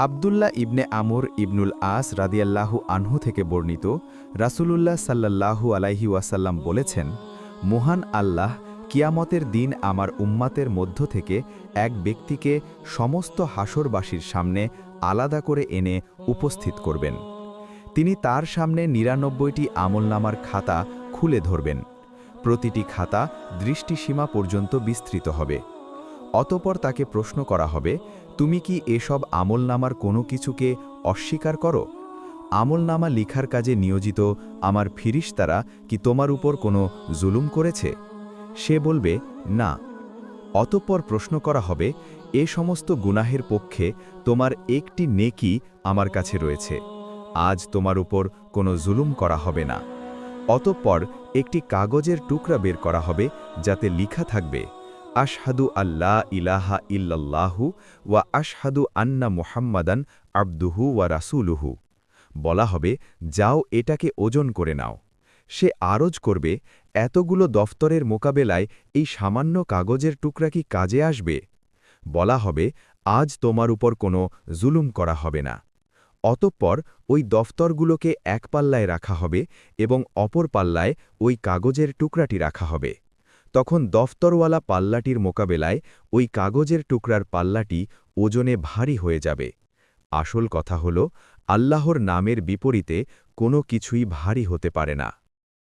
আবদুল্লাহ ইবনে আমর ইবনুল আস রাদিয়াল্লাহু আনহু থেকে বর্ণিত রাসূলুল্লাহ সাল্লাল্লাহু আলাইহি ওয়াসাল্লাম বলেছেন, মহান আল্লাহ কিয়ামতের দিন আমার উম্মাতের মধ্য থেকে এক ব্যক্তিকে সমস্ত হাসরবাসীর সামনে আলাদা করে এনে উপস্থিত করবেন। তিনি তার সামনে ৯৯টি আমলনামার খাতা খুলে ধরবেন। প্রতিটি খাতা দৃষ্টিসীমা পর্যন্ত বিস্তৃত হবে। অতঃপর তাকে প্রশ্ন করা হবে, তুমি কি এসব আমলনামার কোনো কিছুকে অস্বীকার করো? আমলনামা লিখার কাজে নিয়োজিত আমার ফিরিশতারা কি তোমার উপর কোনো জুলুম করেছে? সে বলবে, না। অতঃপর প্রশ্ন করা হবে, এ সমস্ত গুনাহের পক্ষে তোমার একটি নেকি আমার কাছে রয়েছে। আজ তোমার উপর কোনো জুলুম করা হবে না। অতঃপর একটি কাগজের টুকরা বের করা হবে, যাতে লিখা থাকবে, আশহাদু আল্লা ইলাহা ইল্লাল্লাহু ওয়া আশহাদু আন্না মুহাম্মাদান আবদুহু ওয়া রাসূলুহু। বলা হবে, যাও এটাকে ওজন করে নাও। সে আরজ করবে, এতগুলো দফতরের মোকাবেলায় এই সামান্য কাগজের টুকরা কি কাজে আসবে? বলা হবে, আজ তোমার উপর কোনো জুলুম করা হবে না। অতঃপর ওই দফতরগুলোকে এক পাল্লায় রাখা হবে এবং অপর পাল্লায় ওই কাগজের টুকরাটি রাখা হবে। তখন দফতরওয়ালা পাল্লাটির মোকাবেলায় ওই কাগজের টুকরার পাল্লাটি ওজনে ভারী হয়ে যাবে। আসল কথা হল, আল্লাহর নামের বিপরীতে কোনো কিছুই ভারী হতে পারে না।